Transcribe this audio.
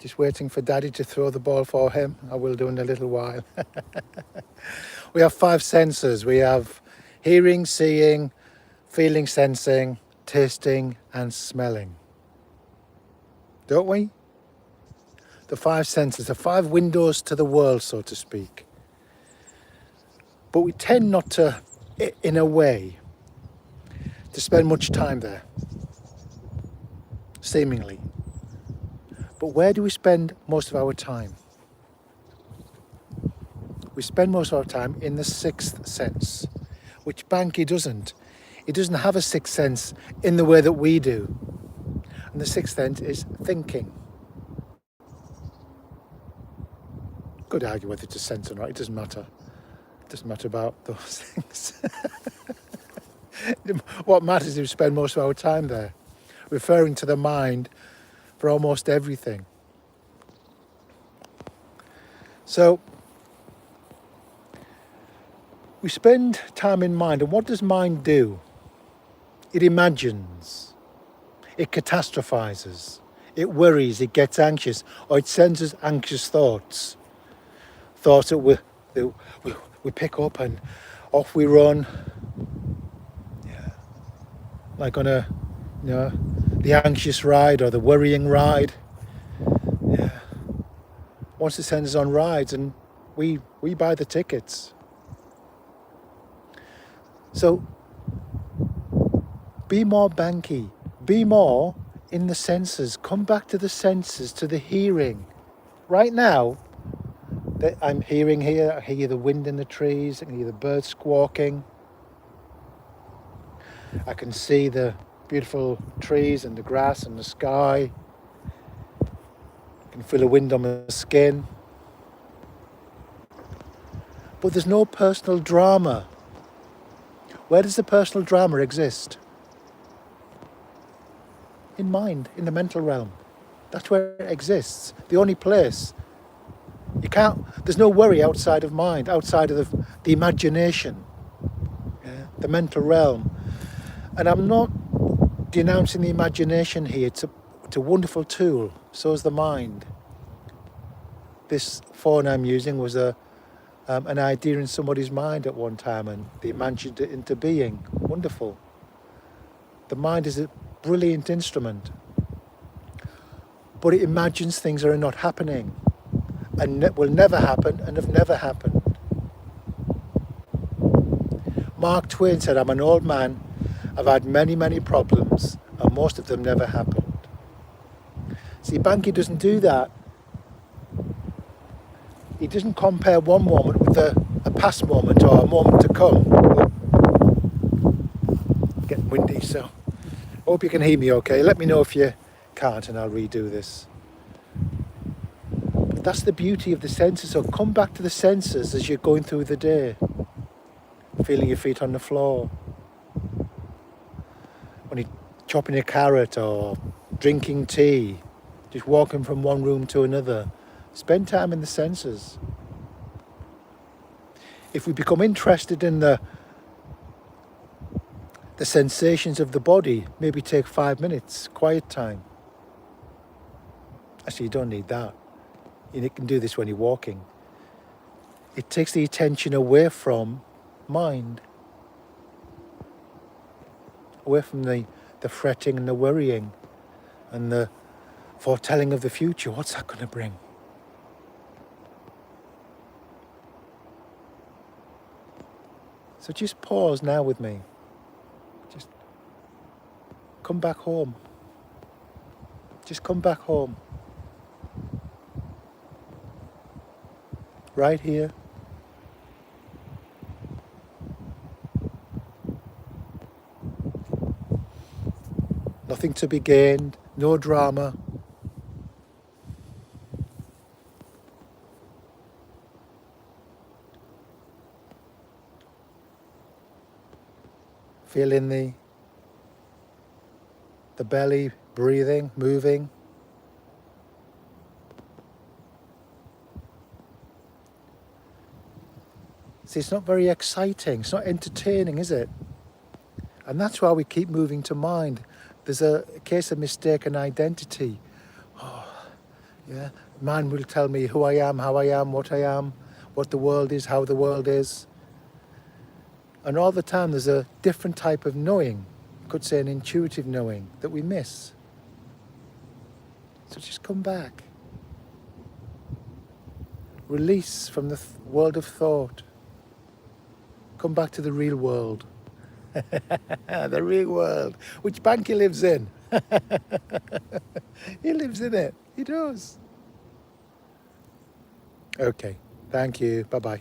Just waiting for Daddy to throw the ball for him. I will do in a little while. We have 5 senses. We have hearing, seeing, feeling, sensing, tasting and smelling. Don't we? The 5 senses, the 5 windows to the world, so to speak. But we tend not to, in a way, to spend much time there, seemingly. But where do we spend most of our time? We spend most of our time in the 6th sense, which Banki doesn't. He doesn't have a 6th sense in the way that we do. And the 6th sense is thinking. Could argue whether it's a sense or not, it doesn't matter. It doesn't matter about those things. What matters is we spend most of our time there, referring to the mind for almost everything. So, we spend time in mind, and what does mind do? It imagines, it catastrophizes, it worries, it gets anxious, or it sends us anxious thoughts. Thoughts that we pick up and off we run. Yeah. Like on a, the anxious ride or the worrying ride. Yeah. Wants to send us on rides and we buy the tickets. So be more Banki, be more in the senses, come back to the senses, to the hearing. Right now, I'm hearing here, I hear the wind in the trees, I can hear the birds squawking. I can see the beautiful trees and the grass and the sky. I can feel the wind on my skin. But there's no personal drama. Where does the personal drama exist? In mind, in the mental realm. That's where it exists. The only place. There's no worry outside of mind, outside of the imagination, the mental realm. And I'm not denouncing the imagination here. It's a wonderful tool. So is the mind. This phone I'm using was an idea in somebody's mind at one time, and they imagined it into being. Wonderful. The mind is a brilliant instrument, but it imagines things that are not happening, and will never happen, and have never happened. Mark Twain said, "I'm an old man. I've had many, many problems, and most of them never happened." See, Banki doesn't do that. He doesn't compare one moment with a past moment or a moment to come. It's getting windy, so I hope you can hear me okay. Let me know if you can't and I'll redo this. But that's the beauty of the senses. So come back to the senses as you're going through the day. Feeling your feet on the floor. When you're chopping a carrot or drinking tea. Just walking from one room to another. Spend time in the senses. If we become interested in the sensations of the body, maybe take 5 minutes, quiet time. Actually, you don't need that. You can do this when you're walking. It takes the attention away from mind. Away from the fretting and the worrying and the foretelling of the future. What's that going to bring? So just pause now with me. Just come back home. Just come back home. Right here. Nothing to be gained, no drama. Feeling the belly breathing, moving. See, it's not very exciting, it's not entertaining, is it? And that's why we keep moving to mind. There's a case of mistaken identity. Oh, Yeah, mind will tell me who I am, how I am, what I am, what the world is, how the world is. And all the time there's a different type of knowing, I could say an intuitive knowing, that we miss. So just come back. Release from the world of thought. Come back to the real world. The real world. Which bank he lives in. He lives in it. He does. Okay. Thank you. Bye-bye.